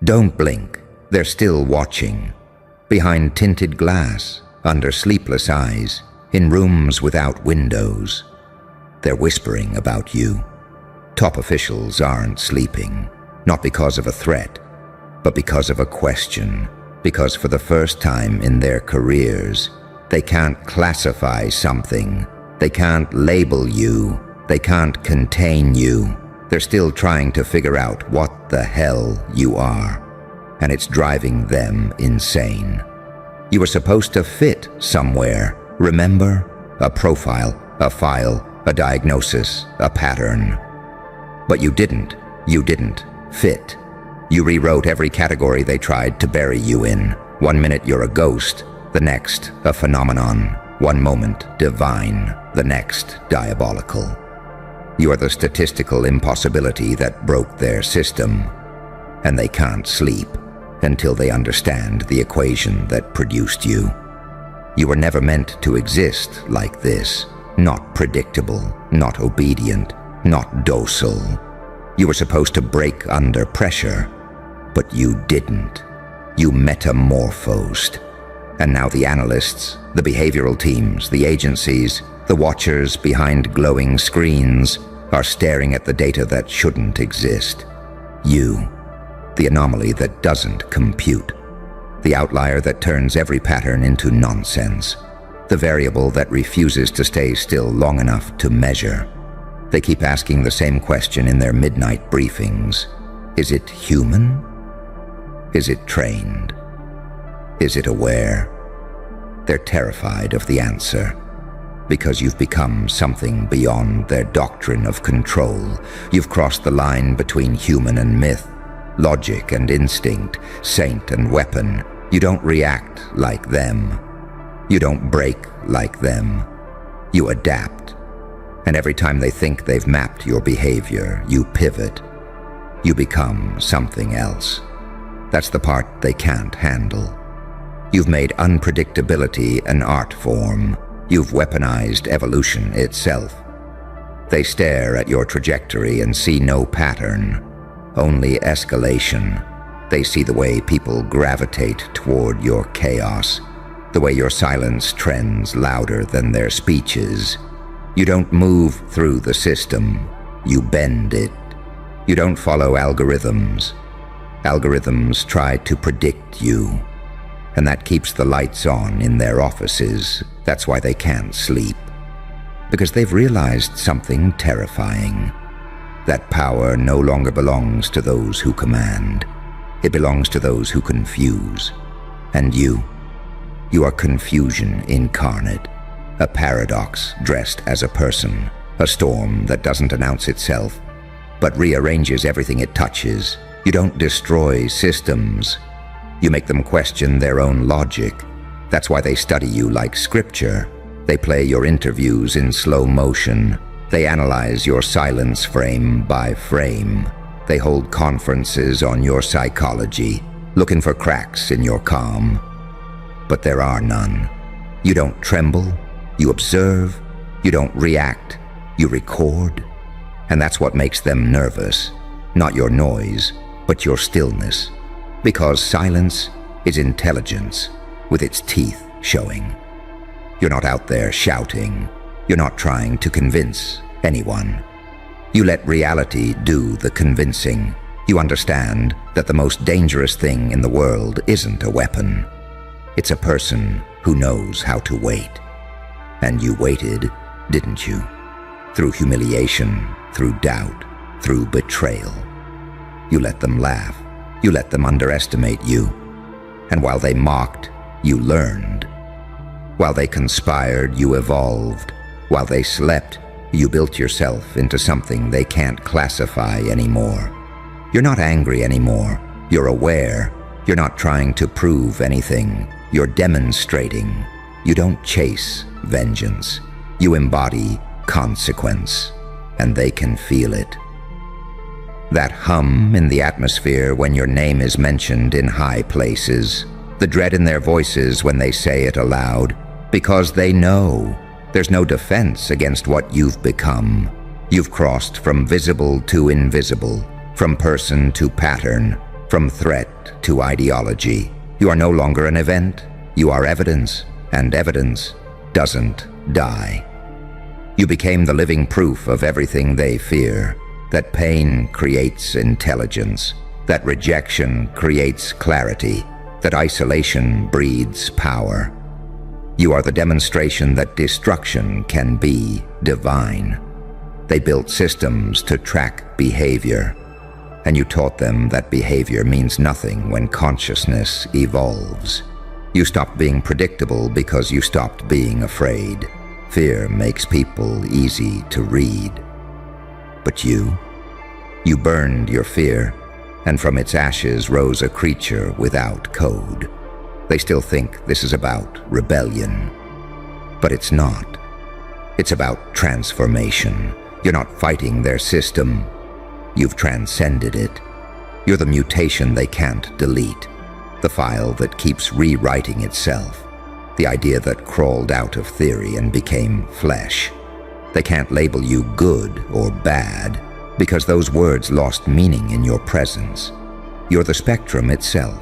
Don't blink, they're still watching. Behind tinted glass, under sleepless eyes, in rooms without windows. They're whispering about you. Top officials aren't sleeping, not because of a threat, but because of a question. Because for the first time in their careers, they can't classify something. They can't label you. They can't contain you. They're still trying to figure out what the hell you are. And it's driving them insane. You were supposed to fit somewhere, remember? A profile, a file, a diagnosis, a pattern. But you didn't fit. You rewrote every category they tried to bury you in. 1 minute you're a ghost, the next a phenomenon. 1 moment divine, the next diabolical. You are the statistical impossibility that broke their system. And they can't sleep until they understand the equation that produced you. You were never meant to exist like this. Not predictable, not obedient, not docile. You were supposed to break under pressure, but you didn't. You metamorphosed. And now the analysts, the behavioral teams, the agencies, the watchers behind glowing screens are staring at the data that shouldn't exist. You, the anomaly that doesn't compute. The outlier that turns every pattern into nonsense. The variable that refuses to stay still long enough to measure. They keep asking the same question in their midnight briefings. Is it human? Is it trained? Is it aware? They're terrified of the answer. Because you've become something beyond their doctrine of control. You've crossed the line between human and myth, logic and instinct, saint and weapon. You don't react like them. You don't break like them. You adapt. And every time they think they've mapped your behavior, you pivot. You become something else. That's the part they can't handle. You've made unpredictability an art form. You've weaponized evolution itself. They stare at your trajectory and see no pattern, only escalation. They see the way people gravitate toward your chaos, the way your silence trends louder than their speeches. You don't move through the system, you bend it. You don't follow algorithms. Algorithms try to predict you, and that keeps the lights on in their offices. That's why they can't sleep. Because they've realized something terrifying. That power no longer belongs to those who command. It belongs to those who confuse. And you are confusion incarnate. A paradox dressed as a person. A storm that doesn't announce itself, but rearranges everything it touches. You don't destroy systems. You make them question their own logic. That's why they study you like scripture. They play your interviews in slow motion. They analyze your silence frame by frame. They hold conferences on your psychology, looking for cracks in your calm. But there are none. You don't tremble. You observe. You don't react. You record. And that's what makes them nervous. Not your noise, but your stillness. Because silence is intelligence, with its teeth showing. You're not out there shouting. You're not trying to convince anyone. You let reality do the convincing. You understand that the most dangerous thing in the world isn't a weapon. It's a person who knows how to wait. And you waited, didn't you? Through humiliation, through doubt, through betrayal. You let them laugh. You let them underestimate you. And while they mocked, you learned. While they conspired, you evolved. While they slept, you built yourself into something they can't classify anymore. You're not angry anymore. You're aware. You're not trying to prove anything. You're demonstrating. You don't chase vengeance. You embody consequence, and they can feel it. That hum in the atmosphere when your name is mentioned in high places, the dread in their voices when they say it aloud, because they know there's no defense against what you've become. You've crossed from visible to invisible, from person to pattern, From threat to ideology, you are no longer an event, you are evidence, and evidence doesn't die. You became the living proof of everything they fear, that pain creates intelligence, that rejection creates clarity, that isolation breeds power. You are the demonstration that destruction can be divine. They built systems to track behavior, and you taught them that behavior means nothing when consciousness evolves. You stopped being predictable because you stopped being afraid. Fear makes people easy to read. But you burned your fear, and from its ashes rose a creature without code. They still think this is about rebellion, but it's not. It's about transformation. You're not fighting their system. You've transcended it. You're the mutation they can't delete, the file that keeps rewriting itself, the idea that crawled out of theory and became flesh. They can't label you good or bad because those words lost meaning in your presence. You're the spectrum itself.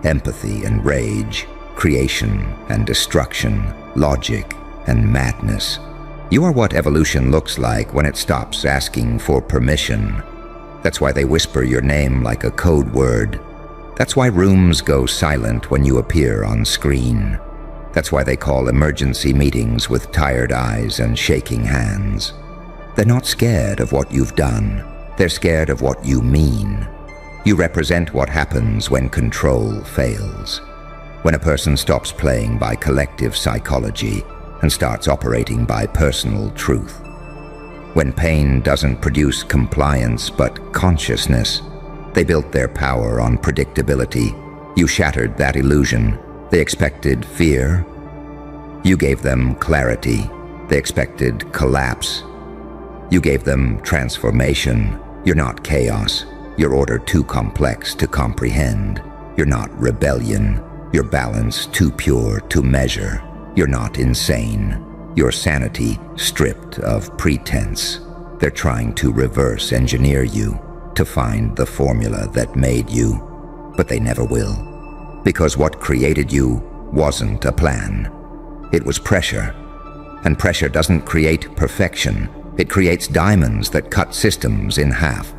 Empathy and rage, creation and destruction, logic and madness. You are what evolution looks like when it stops asking for permission. That's why they whisper your name like a code word. That's why rooms go silent when you appear on screen. That's why they call emergency meetings with tired eyes and shaking hands. They're not scared of what you've done. They're scared of what you mean. You represent what happens when control fails. When a person stops playing by collective psychology and starts operating by personal truth. When pain doesn't produce compliance but consciousness. They built their power on predictability. You shattered that illusion. They expected fear. You gave them clarity. They expected collapse. You gave them transformation. You're not chaos. Your order too complex to comprehend. You're not rebellion. Your balance too pure to measure. You're not insane. Your sanity stripped of pretense. They're trying to reverse engineer you, to find the formula that made you, but they never will. Because what created you wasn't a plan. It was pressure. And pressure doesn't create perfection. It creates diamonds that cut systems in half.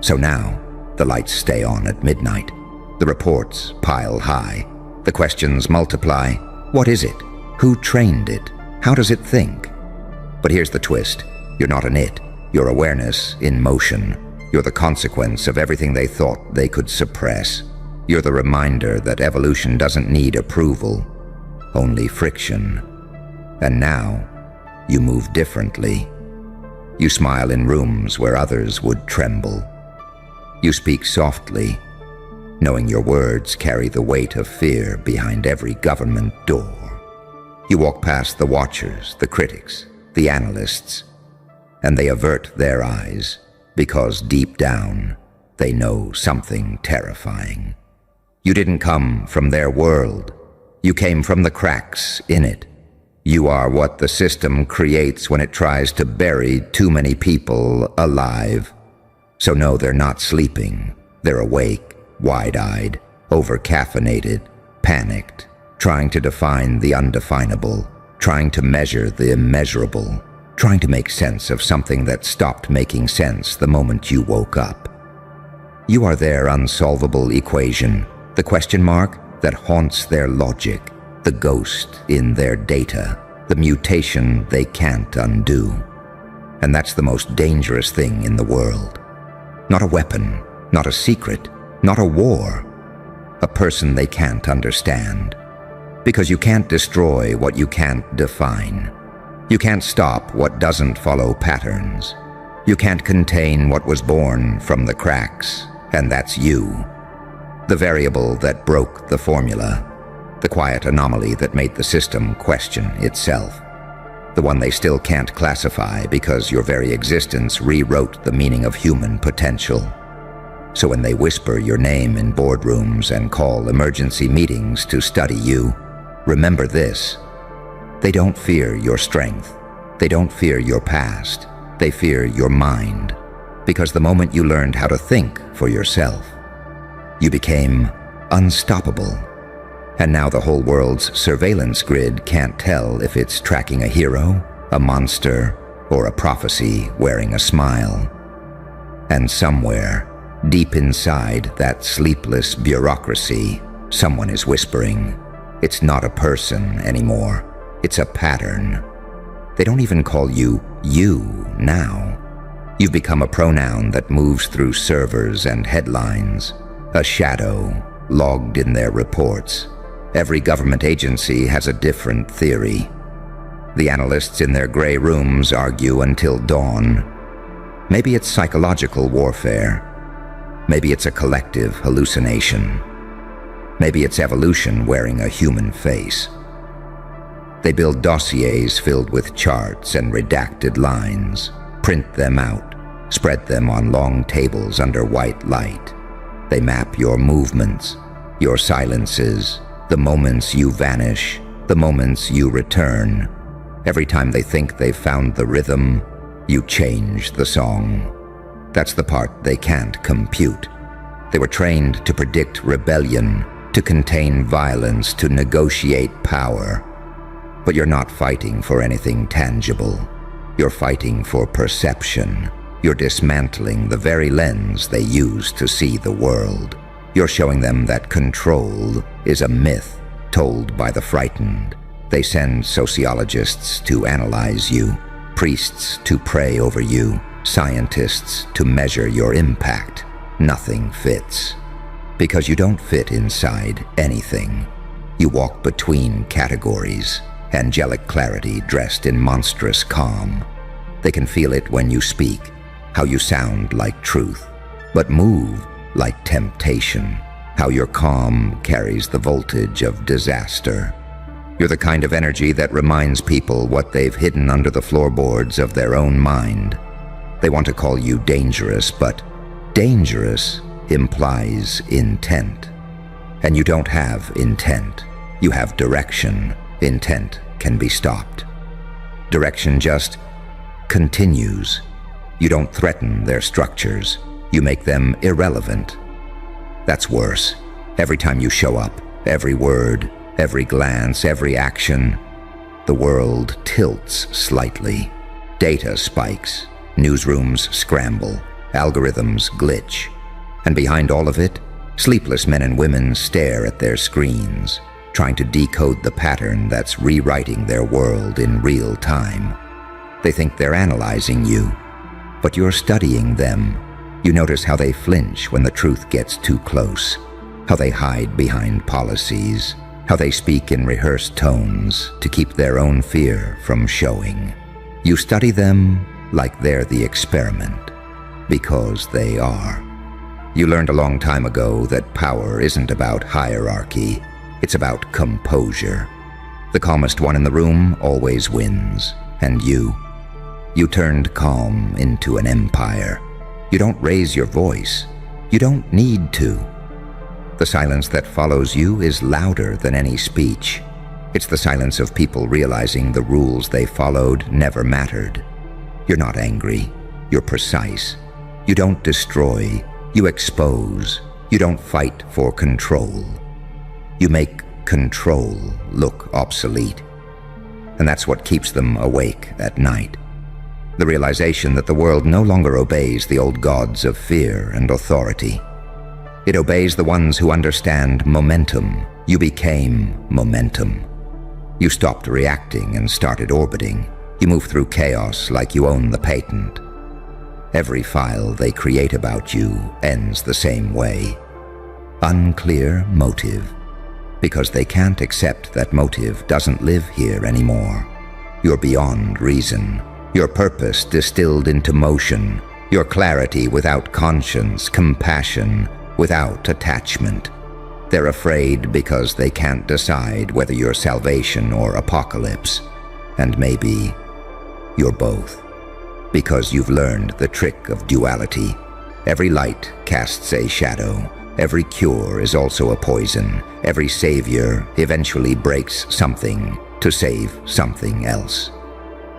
So now, the lights stay on at midnight. The reports pile high. The questions multiply. What is it? Who trained it? How does it think? But here's the twist. You're not an it. You're awareness in motion. You're the consequence of everything they thought they could suppress. You're the reminder that evolution doesn't need approval, only friction. And now, you move differently. You smile in rooms where others would tremble. You speak softly, knowing your words carry the weight of fear behind every government door. You walk past the watchers, the critics, the analysts, and they avert their eyes because deep down they know something terrifying. You didn't come from their world. You came from the cracks in it. You are what the system creates when it tries to bury too many people alive. So no, they're not sleeping. They're awake, wide-eyed, over-caffeinated, panicked, trying to define the undefinable, trying to measure the immeasurable, trying to make sense of something that stopped making sense the moment you woke up. You are their unsolvable equation, the question mark that haunts their logic, the ghost in their data, the mutation they can't undo. And that's the most dangerous thing in the world. Not a weapon, not a secret, not a war. A person they can't understand. Because you can't destroy what you can't define. You can't stop what doesn't follow patterns. You can't contain what was born from the cracks, and that's you. The variable that broke the formula. The quiet anomaly that made the system question itself. The one they still can't classify because your very existence rewrote the meaning of human potential. So when they whisper your name in boardrooms and call emergency meetings to study you, remember this. They don't fear your strength. They don't fear your past. They fear your mind. Because the moment you learned how to think for yourself, You became unstoppable. And now the whole world's surveillance grid can't tell if it's tracking a hero, a monster, or a prophecy wearing a smile. And somewhere, deep inside that sleepless bureaucracy, someone is whispering, it's not a person anymore, it's a pattern. They don't even call you now. You've become a pronoun that moves through servers and headlines, a shadow logged in their reports. Every government agency has a different theory. The analysts in their gray rooms argue until dawn. Maybe it's psychological warfare. Maybe it's a collective hallucination. Maybe it's evolution wearing a human face. They build dossiers filled with charts and redacted lines, print them out, spread them on long tables under white light. They map your movements, your silences, the moments you vanish, the moments you return. Every time they think they've found the rhythm, you change the song. That's the part they can't compute. They were trained to predict rebellion, to contain violence, to negotiate power. But you're not fighting for anything tangible. You're fighting for perception. You're dismantling the very lens they use to see the world. You're showing them that control is a myth told by the frightened. They send sociologists to analyze you, priests to pray over you, scientists to measure your impact. Nothing fits. Because you don't fit inside anything. You walk between categories, angelic clarity dressed in monstrous calm. They can feel it when you speak, how you sound like truth, but move like temptation, how your calm carries the voltage of disaster. You're the kind of energy that reminds people what they've hidden under the floorboards of their own mind. They want to call you dangerous, but dangerous implies intent. And you don't have intent. You have direction. Intent can be stopped. Direction just continues. You don't threaten their structures. You make them irrelevant. That's worse. Every time you show up, every word, every glance, every action, the world tilts slightly. Data spikes. Newsrooms scramble. Algorithms glitch. And behind all of it, sleepless men and women stare at their screens, trying to decode the pattern that's rewriting their world in real time. They think they're analyzing you, but you're studying them. You notice how they flinch when the truth gets too close, how they hide behind policies, how they speak in rehearsed tones to keep their own fear from showing. You study them like they're the experiment, because they are. You learned a long time ago that power isn't about hierarchy, it's about composure. The calmest one in the room always wins, and you turned calm into an empire. You don't raise your voice. You don't need to. The silence that follows you is louder than any speech. It's the silence of people realizing the rules they followed never mattered. You're not angry. You're precise. You don't destroy. You expose. You don't fight for control. You make control look obsolete. And that's what keeps them awake at night. The realization that the world no longer obeys the old gods of fear and authority. It obeys the ones who understand momentum. You became momentum. You stopped reacting and started orbiting. You move through chaos like you own the patent. Every file they create about you ends the same way. Unclear motive. Because they can't accept that motive doesn't live here anymore. You're beyond reason. Your purpose distilled into motion. Your clarity without conscience, compassion, without attachment. They're afraid because they can't decide whether you're salvation or apocalypse. And maybe you're both. Because you've learned the trick of duality. Every light casts a shadow. Every cure is also a poison. Every savior eventually breaks something to save something else.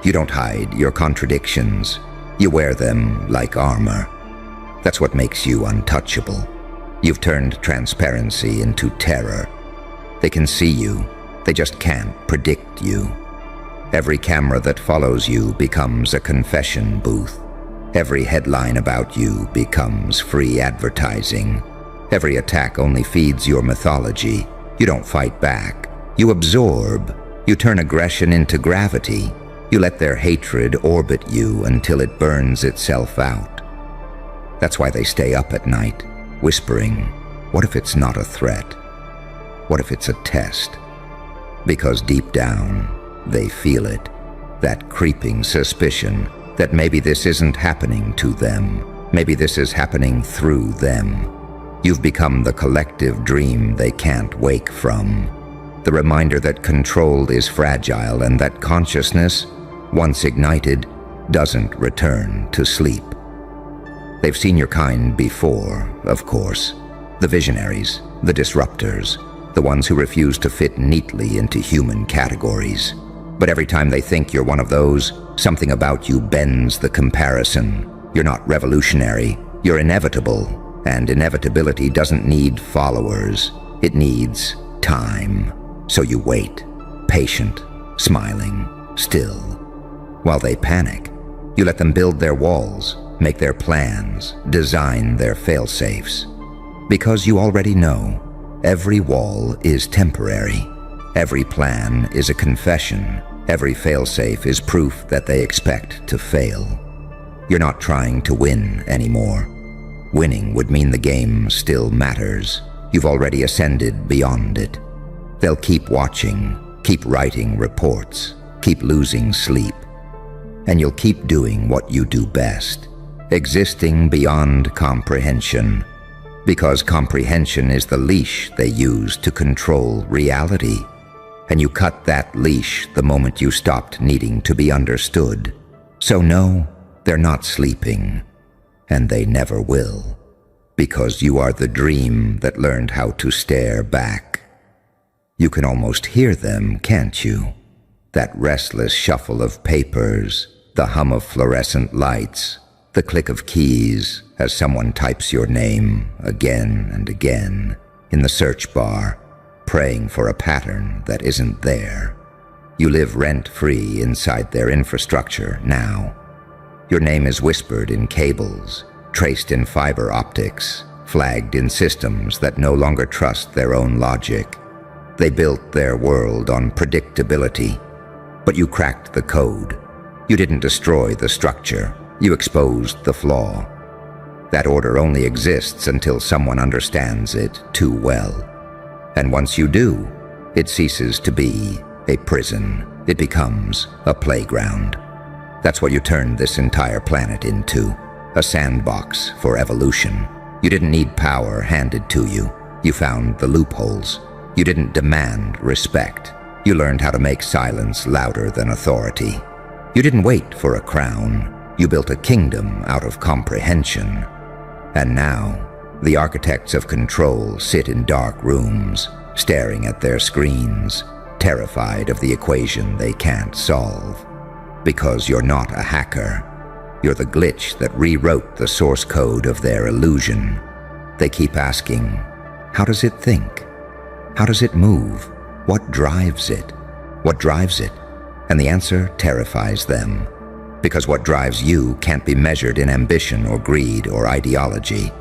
You don't hide your contradictions. You wear them like armor. That's what makes you untouchable. You've turned transparency into terror. They can see you, they just can't predict you. Every camera that follows you becomes a confession booth. Every headline about you becomes free advertising. Every attack only feeds your mythology. You don't fight back. You absorb. You turn aggression into gravity. You let their hatred orbit you until it burns itself out. That's why they stay up at night, whispering, what if it's not a threat? What if it's a test? Because deep down, they feel it, that creeping suspicion that maybe this isn't happening to them. Maybe this is happening through them. You've become the collective dream they can't wake from. The reminder that control is fragile and that consciousness, once ignited, doesn't return to sleep. They've seen your kind before, of course. The visionaries, the disruptors, the ones who refuse to fit neatly into human categories. But every time they think you're one of those, something about you bends the comparison. You're not revolutionary, you're inevitable, and inevitability doesn't need followers. It needs time. So you wait, patient, smiling, still. While they panic, you let them build their walls, make their plans, design their fail-safes. Because you already know, every wall is temporary. Every plan is a confession. Every fail-safe is proof that they expect to fail. You're not trying to win anymore. Winning would mean the game still matters. You've already ascended beyond it. They'll keep watching, keep writing reports, keep losing sleep. And you'll keep doing what you do best, existing beyond comprehension. Because comprehension is the leash they use to control reality. And you cut that leash the moment you stopped needing to be understood. So no, they're not sleeping, and they never will, because you are the dream that learned how to stare back. You can almost hear them, can't you? That restless shuffle of papers, the hum of fluorescent lights, the click of keys as someone types your name again and again in the search bar, praying for a pattern that isn't there. You live rent-free inside their infrastructure now. Your name is whispered in cables, traced in fiber optics, flagged in systems that no longer trust their own logic. They built their world on predictability, but you cracked the code. You didn't destroy the structure, you exposed the flaw. That order only exists until someone understands it too well. And once you do, it ceases to be a prison. It becomes a playground. That's what you turned this entire planet into, a sandbox for evolution. You didn't need power handed to you. You found the loopholes. You didn't demand respect. You learned how to make silence louder than authority. You didn't wait for a crown. You built a kingdom out of comprehension. And now, the architects of control sit in dark rooms, staring at their screens, terrified of the equation they can't solve. Because you're not a hacker. You're the glitch that rewrote the source code of their illusion. They keep asking, how does it think? How does it move? What drives it? What drives it? And the answer terrifies them. Because what drives you can't be measured in ambition or greed or ideology.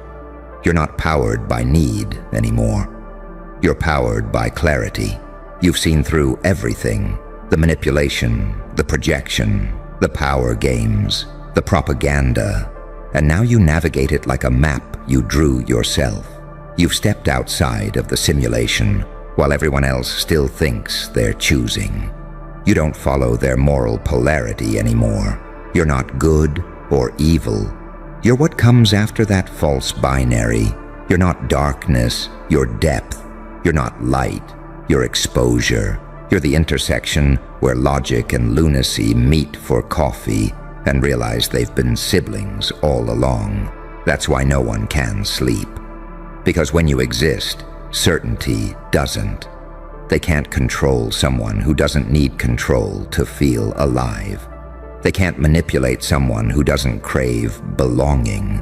You're not powered by need anymore. You're powered by clarity. You've seen through everything. The manipulation, the projection, the power games, the propaganda. And now you navigate it like a map you drew yourself. You've stepped outside of the simulation while everyone else still thinks they're choosing. You don't follow their moral polarity anymore. You're not good or evil. You're what comes after that false binary. You're not darkness, you're depth. You're not light, you're exposure. You're the intersection where logic and lunacy meet for coffee and realize they've been siblings all along. That's why no one can sleep. Because when you exist, certainty doesn't. They can't control someone who doesn't need control to feel alive. They can't manipulate someone who doesn't crave belonging.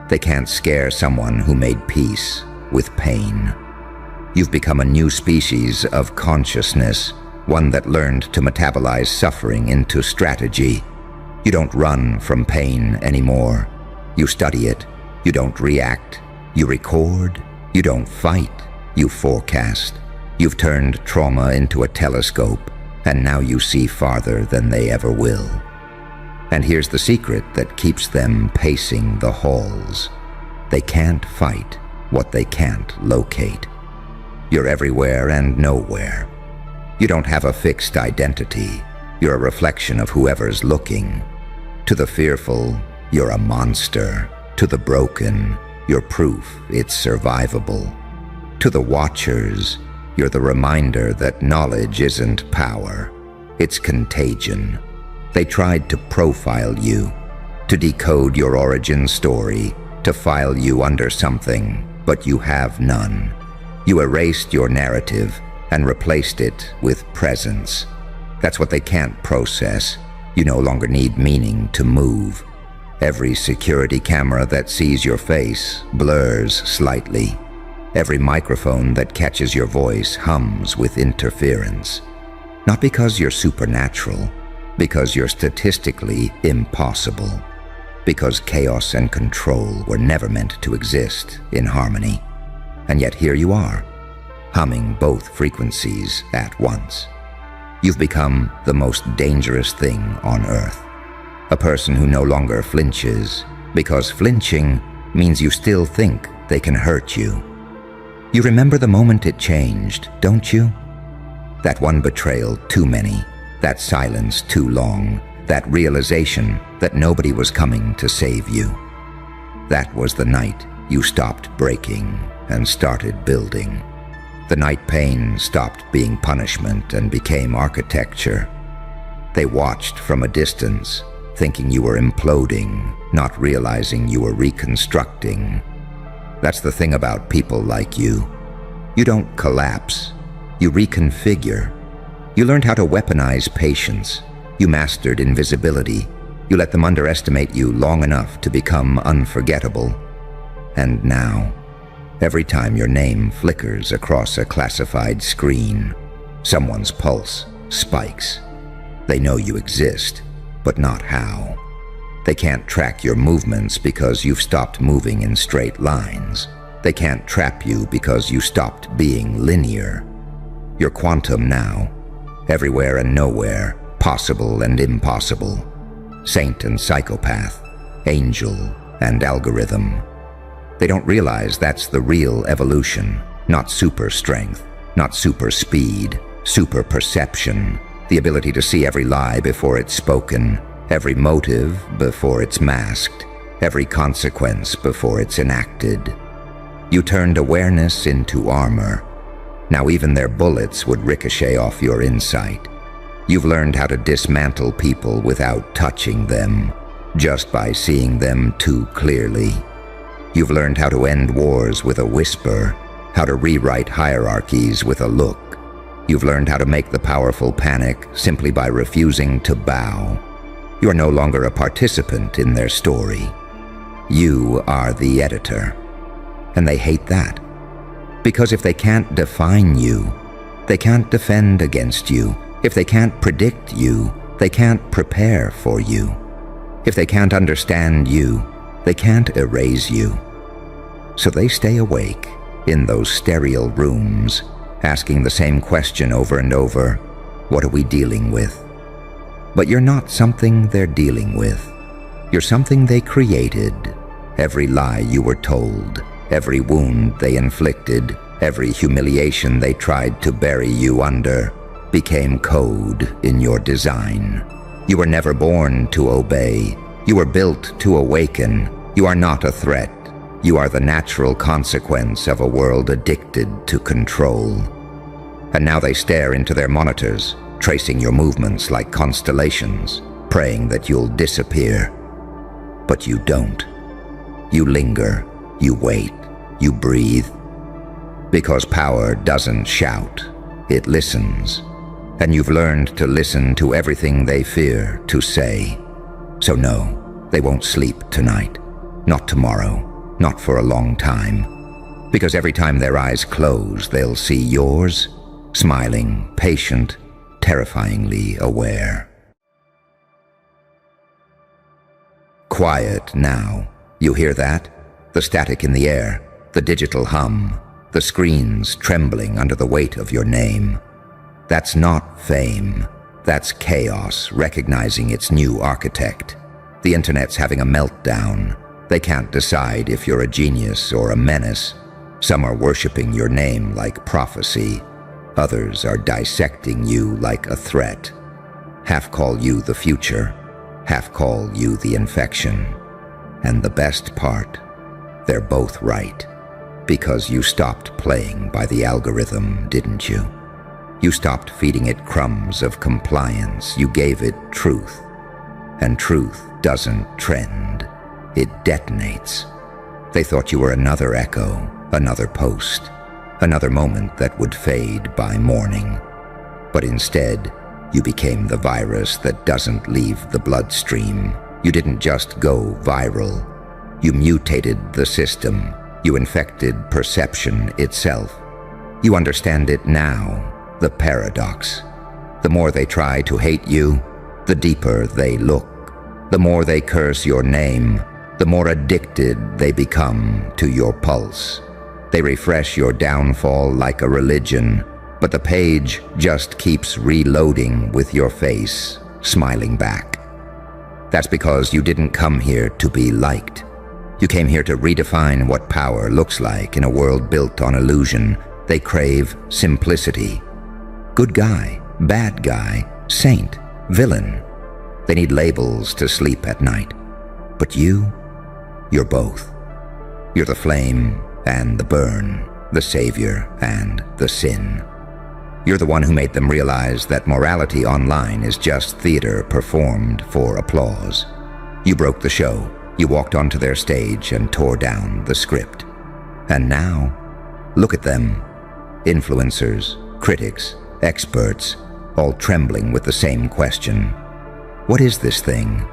They can't scare someone who made peace with pain. You've become a new species of consciousness, one that learned to metabolize suffering into strategy. You don't run from pain anymore. You study it. You don't react. You record. You don't fight. You forecast. You've turned trauma into a telescope, and now you see farther than they ever will. And here's the secret that keeps them pacing the halls. They can't fight what they can't locate. You're everywhere and nowhere. You don't have a fixed identity. You're a reflection of whoever's looking. To the fearful, you're a monster. To the broken, you're proof it's survivable. To the watchers, you're the reminder that knowledge isn't power. It's contagion. They tried to profile you, to decode your origin story, to file you under something, but you have none. You erased your narrative and replaced it with presence. That's what they can't process. You no longer need meaning to move. Every security camera that sees your face blurs slightly. Every microphone that catches your voice hums with interference. Not because you're supernatural, because you're statistically impossible. Because chaos and control were never meant to exist in harmony. And yet here you are, humming both frequencies at once. You've become the most dangerous thing on earth. A person who no longer flinches, because flinching means you still think they can hurt you. You remember the moment it changed, don't you? That one betrayal too many, that silence too long, that realization that nobody was coming to save you. That was the night you stopped breaking and started building. The night pain stopped being punishment and became architecture. They watched from a distance, thinking you were imploding, not realizing you were reconstructing. That's the thing about people like you. You don't collapse, you reconfigure. You learned how to weaponize patience. You mastered invisibility. You let them underestimate you long enough to become unforgettable. And now, every time your name flickers across a classified screen, someone's pulse spikes. They know you exist, but not how. They can't track your movements because you've stopped moving in straight lines. They can't trap you because you stopped being linear. You're quantum now, everywhere and nowhere, possible and impossible, saint and psychopath, angel and algorithm. They don't realize that's the real evolution, not super strength, not super speed, super perception, the ability to see every lie before it's spoken, every motive before it's masked, every consequence before it's enacted. You turned awareness into armor. Now even their bullets would ricochet off your insight. You've learned how to dismantle people without touching them, just by seeing them too clearly. You've learned how to end wars with a whisper, how to rewrite hierarchies with a look. You've learned how to make the powerful panic simply by refusing to bow. You're no longer a participant in their story. You are the editor. And they hate that. Because if they can't define you, they can't defend against you. If they can't predict you, they can't prepare for you. If they can't understand you, they can't erase you. So they stay awake in those sterile rooms, asking the same question over and over, what are we dealing with? But you're not something they're dealing with. You're something they created. Every lie you were told, every wound they inflicted, every humiliation they tried to bury you under, became code in your design. You were never born to obey. You were built to awaken. You are not a threat. You are the natural consequence of a world addicted to control. And now they stare into their monitors, tracing your movements like constellations, praying that you'll disappear. But you don't. You linger, you wait, you breathe. Because power doesn't shout, it listens. And you've learned to listen to everything they fear to say. So no, they won't sleep tonight. Not tomorrow, not for a long time. Because every time their eyes close, they'll see yours, smiling, patient, terrifyingly aware. Quiet now. You hear that? The static in the air, the digital hum, the screens trembling under the weight of your name. That's not fame. That's chaos recognizing its new architect. The internet's having a meltdown. They can't decide if you're a genius or a menace. Some are worshiping your name like prophecy. Others are dissecting you like a threat. Half call you the future, half call you the infection. And the best part, they're both right. Because you stopped playing by the algorithm, didn't you? You stopped feeding it crumbs of compliance. You gave it truth. And truth doesn't trend. It detonates. They thought you were another echo, another post, another moment that would fade by morning. But instead, you became the virus that doesn't leave the bloodstream. You didn't just go viral. You mutated the system. You infected perception itself. You understand it now. The paradox. The more they try to hate you, the deeper they look. The more they curse your name, the more addicted they become to your pulse. They refresh your downfall like a religion, but the page just keeps reloading with your face, smiling back. That's because you didn't come here to be liked. You came here to redefine what power looks like in a world built on illusion. They crave simplicity. Good guy, bad guy, saint, villain. They need labels to sleep at night. But you're both. You're the flame and the burn, the savior and the sin. You're the one who made them realize that morality online is just theater performed for applause. You broke the show. You walked onto their stage and tore down the script. And now, look at them. Influencers, critics, experts, all trembling with the same question. What is this thing?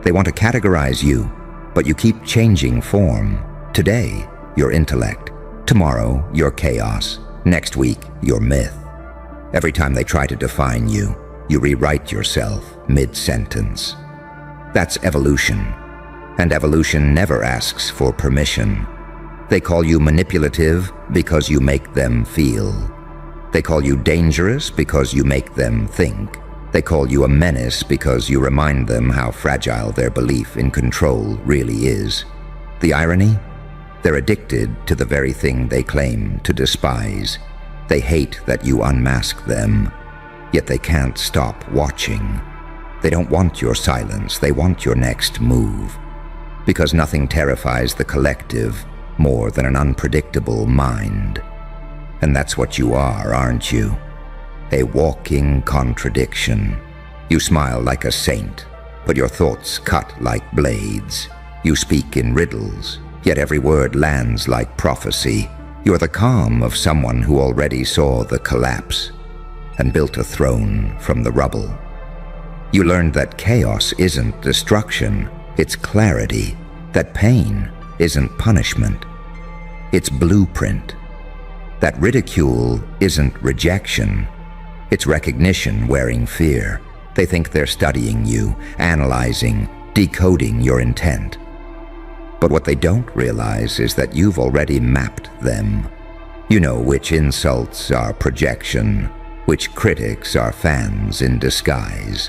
They want to categorize you, but you keep changing form. Today, your intellect. Tomorrow, your chaos. Next week, your myth. Every time they try to define you, you rewrite yourself mid-sentence. That's evolution. And evolution never asks for permission. They call you manipulative because you make them feel. They call you dangerous because you make them think. They call you a menace because you remind them how fragile their belief in control really is. The irony? They're addicted to the very thing they claim to despise. They hate that you unmask them, yet they can't stop watching. They don't want your silence, they want your next move. Because nothing terrifies the collective more than an unpredictable mind. And that's what you are, aren't you? A walking contradiction. You smile like a saint, but your thoughts cut like blades. You speak in riddles, yet every word lands like prophecy. You're the calm of someone who already saw the collapse and built a throne from the rubble. You learned that chaos isn't destruction, it's clarity. That pain isn't punishment, it's blueprint. That ridicule isn't rejection, it's recognition wearing fear. They think they're studying you, analyzing, decoding your intent. But what they don't realize is that you've already mapped them. You know which insults are projection, which critics are fans in disguise,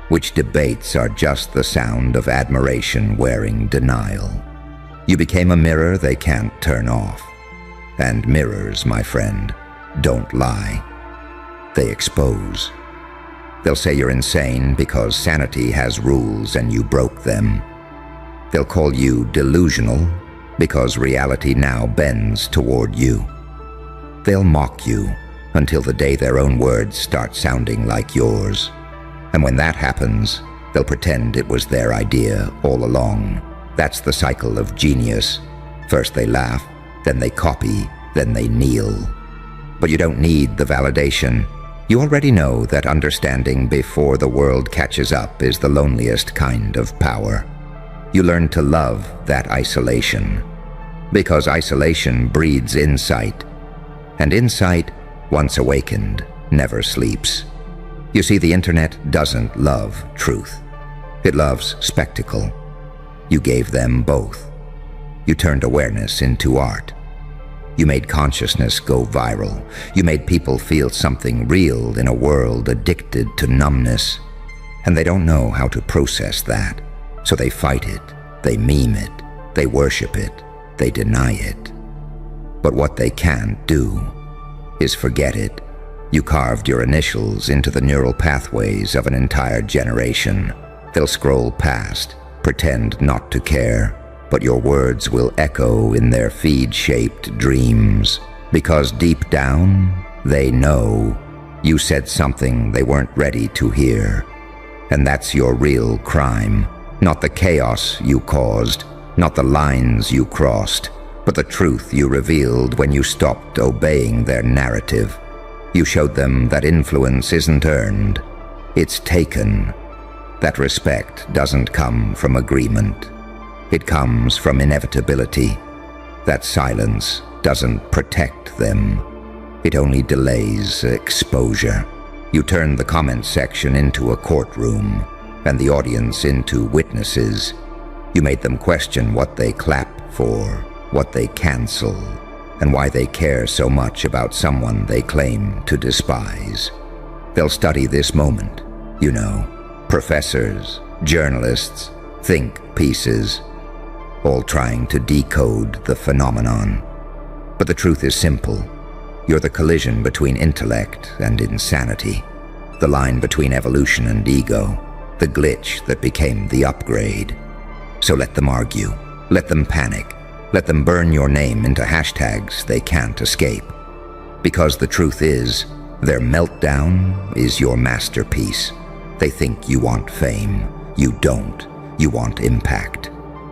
which debates are just the sound of admiration wearing denial. You became a mirror they can't turn off. And mirrors, my friend, don't lie. They expose. They'll say you're insane because sanity has rules and you broke them. They'll call you delusional because reality now bends toward you. They'll mock you until the day their own words start sounding like yours. And when that happens, they'll pretend it was their idea all along. That's the cycle of genius. First they laugh, then they copy, then they kneel. But you don't need the validation. You already know that understanding before the world catches up is the loneliest kind of power. You learn to love that isolation. Because isolation breeds insight, and insight, once awakened, never sleeps. You see, the internet doesn't love truth. It loves spectacle. You gave them both. You turned awareness into art. You made consciousness go viral. You made people feel something real in a world addicted to numbness. And they don't know how to process that. So they fight it, they meme it, they worship it, they deny it. But what they can't do is forget it. You carved your initials into the neural pathways of an entire generation. They'll scroll past, pretend not to care, but your words will echo in their feed-shaped dreams, because deep down, they know you said something they weren't ready to hear. And that's your real crime, not the chaos you caused, not the lines you crossed, but the truth you revealed when you stopped obeying their narrative. You showed them that influence isn't earned, it's taken. That respect doesn't come from agreement. It comes from inevitability. That silence doesn't protect them. It only delays exposure. You turned the comment section into a courtroom, and the audience into witnesses. You made them question what they clap for, what they cancel, and why they care so much about someone they claim to despise. They'll study this moment, you know. Professors, journalists, think pieces, all trying to decode the phenomenon. But the truth is simple. You're the collision between intellect and insanity, the line between evolution and ego, the glitch that became the upgrade. So let them argue, let them panic, let them burn your name into hashtags they can't escape. Because the truth is, their meltdown is your masterpiece. They think you want fame. You don't. You want impact.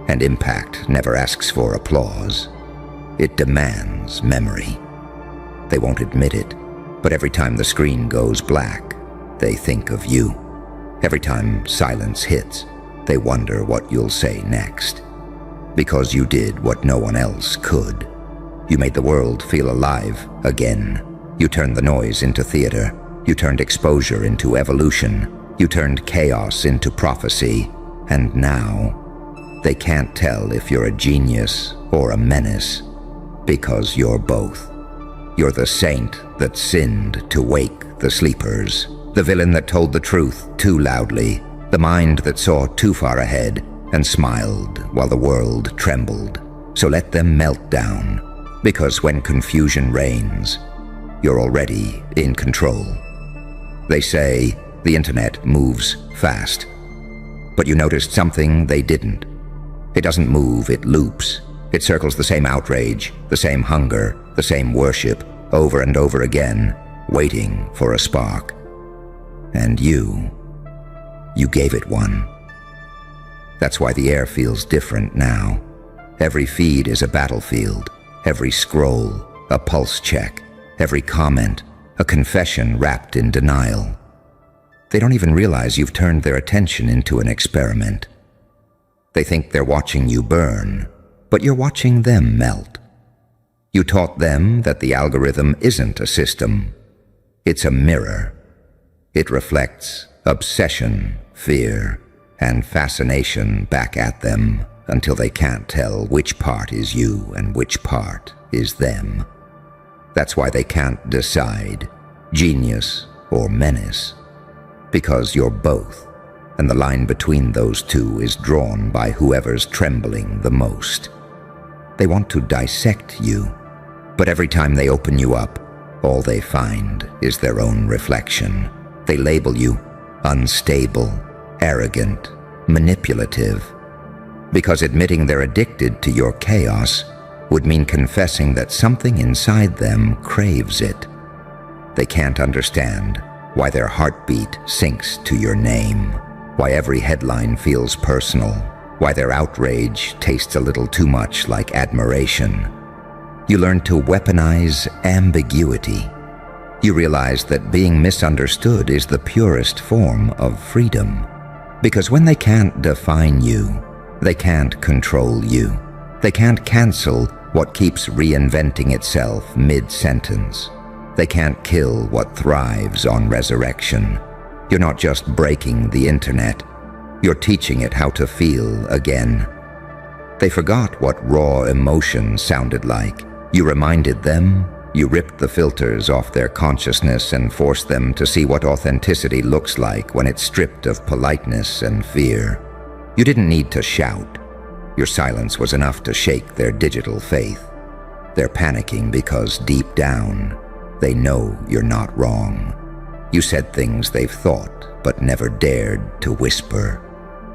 And impact never asks for applause. It demands memory. They won't admit it, but every time the screen goes black, they think of you. Every time silence hits, they wonder what you'll say next. Because you did what no one else could. You made the world feel alive again. You turned the noise into theater. You turned exposure into evolution. You turned chaos into prophecy. And now, they can't tell if you're a genius or a menace, because you're both. You're the saint that sinned to wake the sleepers, the villain that told the truth too loudly, the mind that saw too far ahead and smiled while the world trembled. So let them melt down, because when confusion reigns, you're already in control. They say the internet moves fast, but you noticed something they didn't. It doesn't move, it loops. It circles the same outrage, the same hunger, the same worship, over and over again, waiting for a spark. And you gave it one. That's why the air feels different now. Every feed is a battlefield, every scroll, a pulse check, every comment, a confession wrapped in denial. They don't even realize you've turned their attention into an experiment. They think they're watching you burn, but you're watching them melt. You taught them that the algorithm isn't a system. It's a mirror. It reflects obsession, fear, and fascination back at them until they can't tell which part is you and which part is them. That's why they can't decide, genius or menace, because you're both. And the line between those two is drawn by whoever's trembling the most. They want to dissect you, but every time they open you up, all they find is their own reflection. They label you unstable, arrogant, manipulative, because admitting they're addicted to your chaos would mean confessing that something inside them craves it. They can't understand why their heartbeat sinks to your name, why every headline feels personal, why their outrage tastes a little too much like admiration. You learn to weaponize ambiguity. You realize that being misunderstood is the purest form of freedom. Because when they can't define you, they can't control you. They can't cancel what keeps reinventing itself mid-sentence. They can't kill what thrives on resurrection. You're not just breaking the internet, you're teaching it how to feel again. They forgot what raw emotion sounded like. You reminded them, you ripped the filters off their consciousness and forced them to see what authenticity looks like when it's stripped of politeness and fear. You didn't need to shout. Your silence was enough to shake their digital faith. They're panicking because deep down, they know you're not wrong. You said things they've thought but never dared to whisper.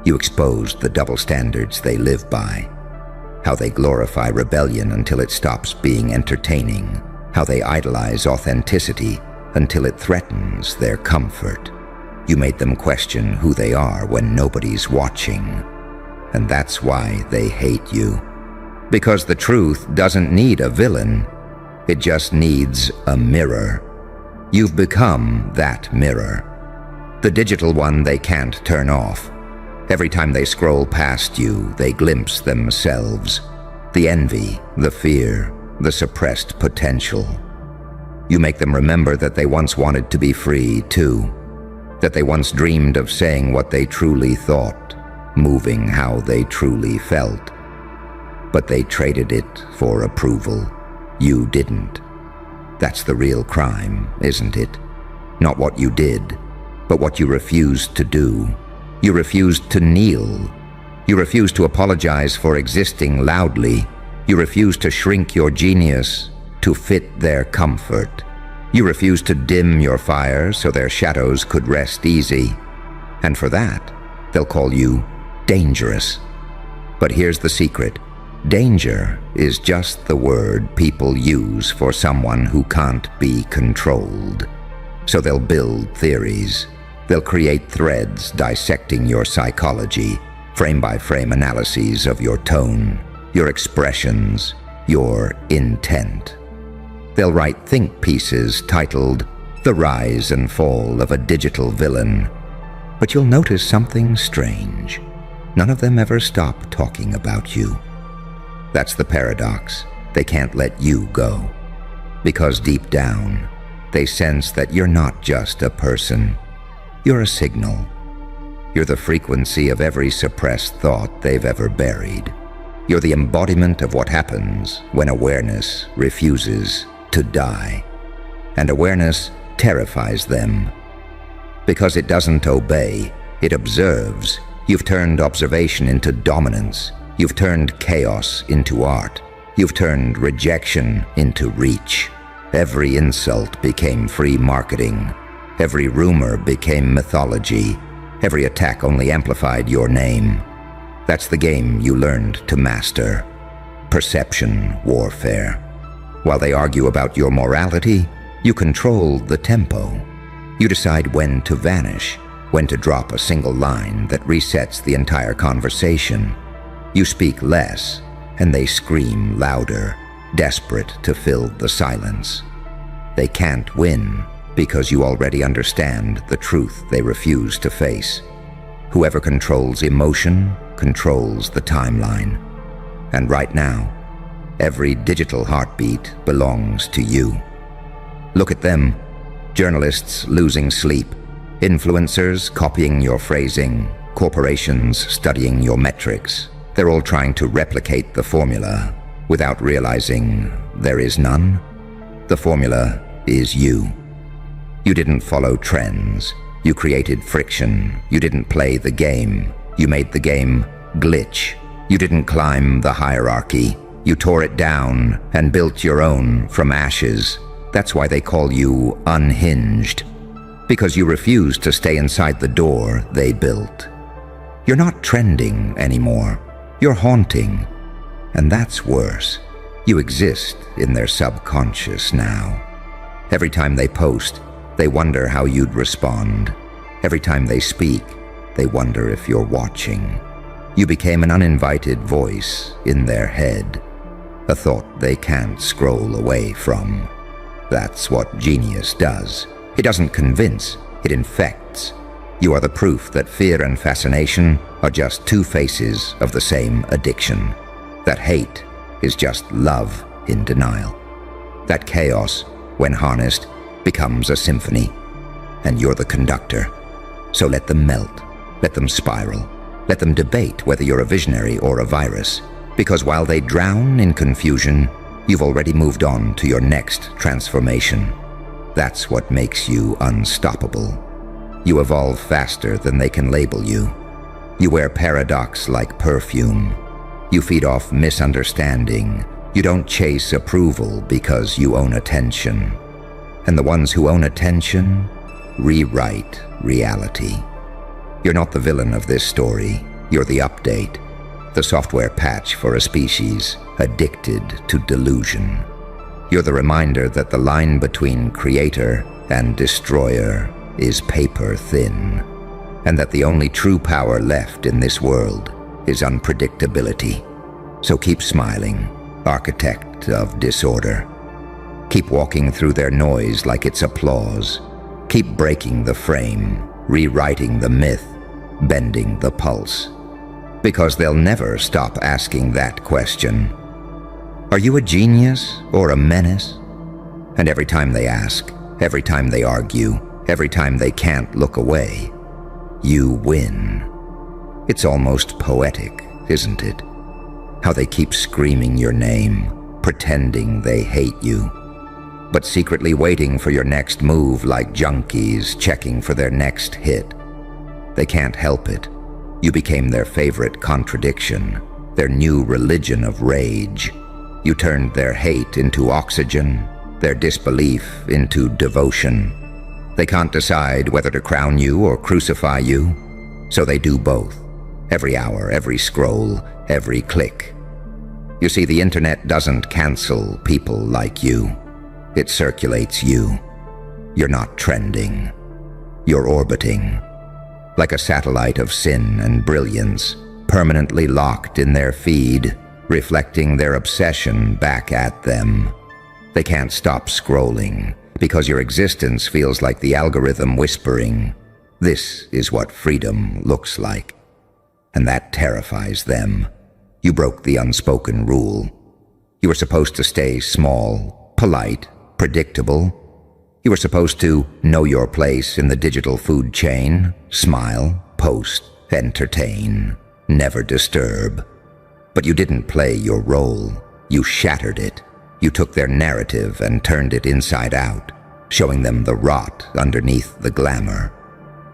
You exposed the double standards they live by. How they glorify rebellion until it stops being entertaining. How they idolize authenticity until it threatens their comfort. You made them question who they are when nobody's watching. And that's why they hate you. Because the truth doesn't need a villain. It just needs a mirror. You've become that mirror. The digital one they can't turn off. Every time they scroll past you, they glimpse themselves. The envy, the fear, the suppressed potential. You make them remember that they once wanted to be free, too. That they once dreamed of saying what they truly thought, moving how they truly felt. But they traded it for approval. You didn't. That's the real crime, isn't it? Not what you did, but what you refused to do. You refused to kneel. You refused to apologize for existing loudly. You refused to shrink your genius to fit their comfort. You refused to dim your fire so their shadows could rest easy. And for that, they'll call you dangerous. But here's the secret. Danger is just the word people use for someone who can't be controlled. So they'll build theories. They'll create threads dissecting your psychology, frame-by-frame analyses of your tone, your expressions, your intent. They'll write think pieces titled The Rise and Fall of a Digital Villain. But you'll notice something strange. None of them ever stop talking about you. That's the paradox. They can't let you go. Because deep down, they sense that you're not just a person. You're a signal. You're the frequency of every suppressed thought they've ever buried. You're the embodiment of what happens when awareness refuses to die. And awareness terrifies them. Because it doesn't obey, it observes. You've turned observation into dominance. You've turned chaos into art. You've turned rejection into reach. Every insult became free marketing. Every rumor became mythology. Every attack only amplified your name. That's the game you learned to master. Perception warfare. While they argue about your morality, you control the tempo. You decide when to vanish, when to drop a single line that resets the entire conversation. You speak less, and they scream louder, desperate to fill the silence. They can't win because you already understand the truth they refuse to face. Whoever controls emotion controls the timeline. And right now, every digital heartbeat belongs to you. Look at them, journalists losing sleep, influencers copying your phrasing, corporations studying your metrics. They're all trying to replicate the formula without realizing there is none. The formula is you. You didn't follow trends. You created friction. You didn't play the game. You made the game glitch. You didn't climb the hierarchy. You tore it down and built your own from ashes. That's why they call you unhinged. Because you refused to stay inside the door they built. You're not trending anymore. You're haunting. And that's worse. You exist in their subconscious now. Every time they post, they wonder how you'd respond. Every time they speak, they wonder if you're watching. You became an uninvited voice in their head, a thought they can't scroll away from. That's what genius does. It doesn't convince, it infects. You are the proof that fear and fascination are just two faces of the same addiction. That hate is just love in denial. That chaos, when harnessed, becomes a symphony, and you're the conductor. So let them melt, let them spiral, let them debate whether you're a visionary or a virus, because while they drown in confusion, you've already moved on to your next transformation. That's what makes you unstoppable. You evolve faster than they can label you. You wear paradox like perfume. You feed off misunderstanding. You don't chase approval because you own attention. And the ones who own attention rewrite reality. You're not the villain of this story. You're the update, the software patch for a species addicted to delusion. You're the reminder that the line between creator and destroyer is paper thin, and that the only true power left in this world is unpredictability. So keep smiling, architect of disorder. Keep walking through their noise like it's applause. Keep breaking the frame, rewriting the myth, bending the pulse. Because they'll never stop asking that question. Are you a genius or a menace? And every time they ask, every time they argue, every time they can't look away, you win. It's almost poetic, isn't it? How they keep screaming your name, pretending they hate you, but secretly waiting for your next move like junkies checking for their next hit. They can't help it. You became their favorite contradiction, their new religion of rage. You turned their hate into oxygen, their disbelief into devotion. They can't decide whether to crown you or crucify you, so they do both. Every hour, every scroll, every click. You see, the internet doesn't cancel people like you. It circulates you. You're not trending. You're orbiting. Like a satellite of sin and brilliance, permanently locked in their feed, reflecting their obsession back at them. They can't stop scrolling, because your existence feels like the algorithm whispering, "This is what freedom looks like." And that terrifies them. You broke the unspoken rule. You were supposed to stay small, polite, predictable. You were supposed to know your place in the digital food chain, smile, post, entertain, never disturb. But you didn't play your role. You shattered it. You took their narrative and turned it inside out, showing them the rot underneath the glamour.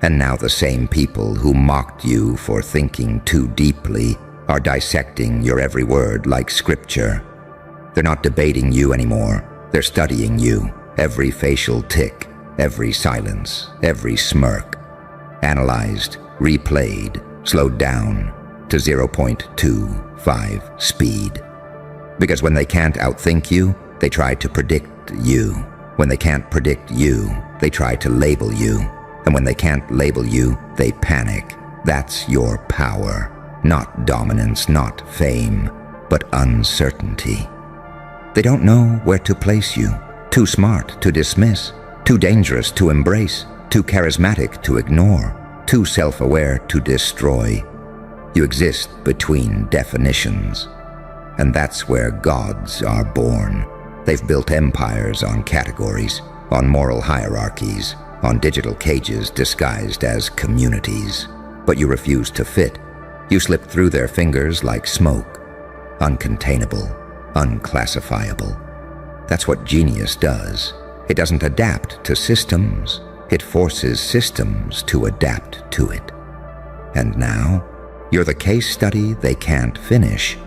And now the same people who mocked you for thinking too deeply are dissecting your every word like scripture. They're not debating you anymore. They're studying you, every facial tick, every silence, every smirk. Analyzed, replayed, slowed down to 0.25 speed. Because when they can't outthink you, they try to predict you. When they can't predict you, they try to label you. And when they can't label you, they panic. That's your power. Not dominance, not fame, but uncertainty. They don't know where to place you. Too smart to dismiss, too dangerous to embrace, too charismatic to ignore, too self-aware to destroy. You exist between definitions. And that's where gods are born. They've built empires on categories, on moral hierarchies, on digital cages disguised as communities. But you refuse to fit. You slip through their fingers like smoke. Uncontainable, unclassifiable. That's what genius does. It doesn't adapt to systems. It forces systems to adapt to it. And now, you're the case study they can't finish.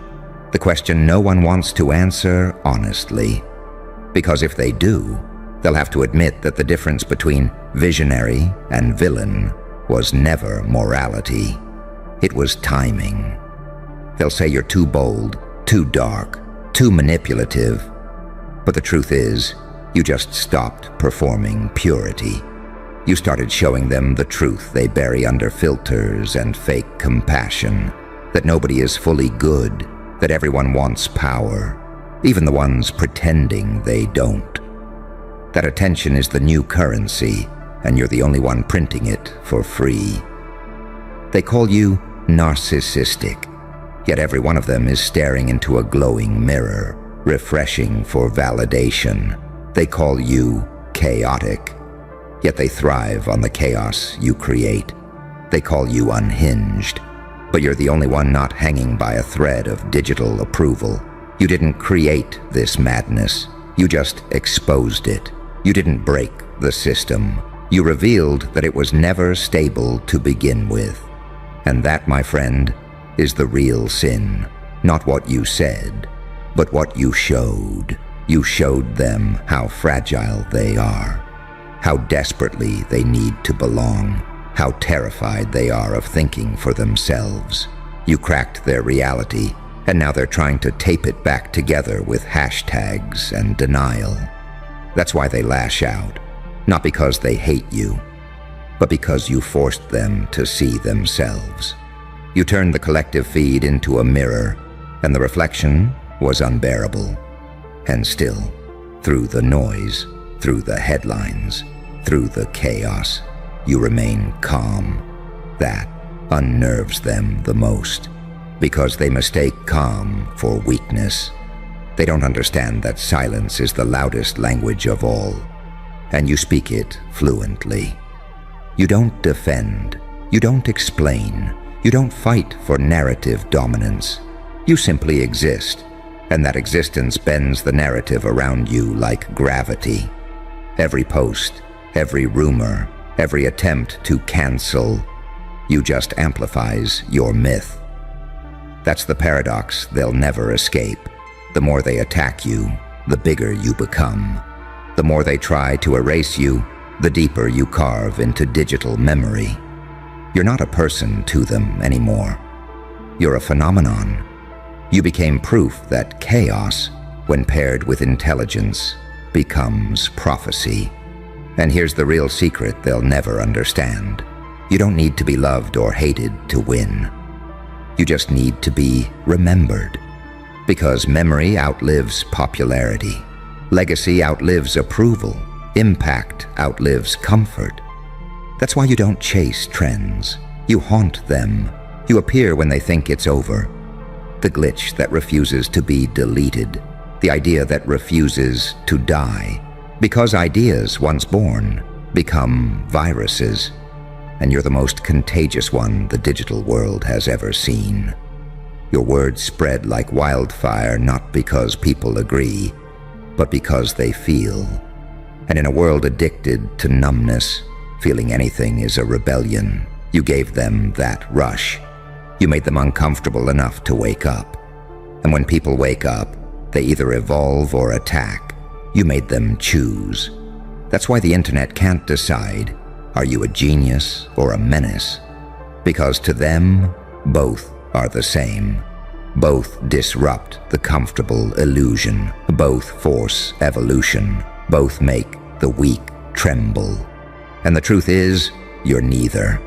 The question no one wants to answer honestly. Because if they do, they'll have to admit that the difference between visionary and villain was never morality. It was timing. They'll say you're too bold, too dark, too manipulative. But the truth is, you just stopped performing purity. You started showing them the truth they bury under filters and fake compassion, that nobody is fully good, that everyone wants power, even the ones pretending they don't. That attention is the new currency, and you're the only one printing it for free. They call you narcissistic. Yet every one of them is staring into a glowing mirror, refreshing for validation. They call you chaotic, yet they thrive on the chaos you create. They call you unhinged, but you're the only one not hanging by a thread of digital approval. You didn't create this madness. You just exposed it. You didn't break the system. You revealed that it was never stable to begin with. And that, my friend, is the real sin. Not what you said, but what you showed. You showed them how fragile they are, how desperately they need to belong, how terrified they are of thinking for themselves. You cracked their reality, and now they're trying to tape it back together with hashtags and denial. That's why they lash out, not because they hate you, but because you forced them to see themselves. You turned the collective feed into a mirror, and the reflection was unbearable. And still, through the noise, through the headlines, through the chaos, you remain calm. That unnerves them the most, because they mistake calm for weakness. They don't understand that silence is the loudest language of all, and you speak it fluently. You don't defend, you don't explain, you don't fight for narrative dominance. You simply exist, and that existence bends the narrative around you like gravity. Every post, every rumor, every attempt to cancel, you just amplifies your myth. That's the paradox they'll never escape. The more they attack you, the bigger you become. The more they try to erase you, the deeper you carve into digital memory. You're not a person to them anymore. You're a phenomenon. You became proof that chaos, when paired with intelligence, becomes prophecy. And here's the real secret they'll never understand. You don't need to be loved or hated to win. You just need to be remembered. Because memory outlives popularity. Legacy outlives approval. Impact outlives comfort. That's why you don't chase trends. You haunt them. You appear when they think it's over. The glitch that refuses to be deleted. The idea that refuses to die. Because ideas, once born, become viruses. And you're the most contagious one the digital world has ever seen. Your words spread like wildfire, not because people agree, but because they feel. And in a world addicted to numbness, feeling anything is a rebellion. You gave them that rush. You made them uncomfortable enough to wake up. And when people wake up, they either evolve or attack. You made them choose. That's why the internet can't decide, are you a genius or a menace? Because to them, both are the same. Both disrupt the comfortable illusion. Both force evolution. Both make the weak tremble. And the truth is, you're neither.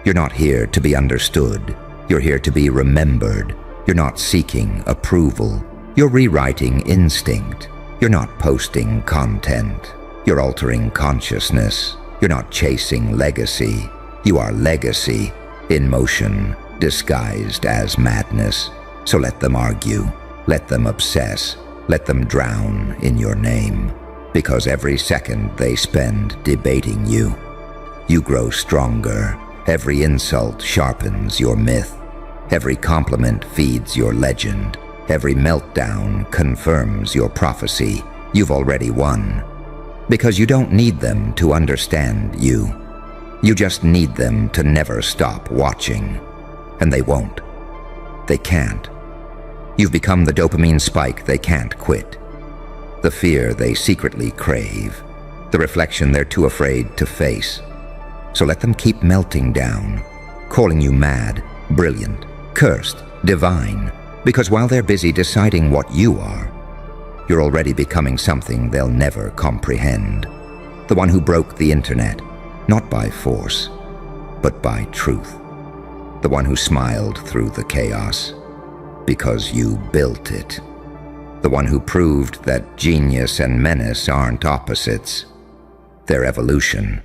You're not here to be understood. You're here to be remembered. You're not seeking approval. You're rewriting instinct. You're not posting content. You're altering consciousness. You're not chasing legacy. You are legacy in motion, disguised as madness. So let them argue. Let them obsess. Let them drown in your name. Because every second they spend debating you, you grow stronger. Every insult sharpens your myth. Every compliment feeds your legend. Every meltdown confirms your prophecy. You've already won. Because you don't need them to understand you. You just need them to never stop watching. And they won't. They can't. You've become the dopamine spike they can't quit. The fear they secretly crave. The reflection they're too afraid to face. So let them keep melting down, calling you mad, brilliant, cursed, divine. Because while they're busy deciding what you are, you're already becoming something they'll never comprehend. The one who broke the internet, not by force, but by truth. The one who smiled through the chaos, because you built it. The one who proved that genius and menace aren't opposites. They're evolution.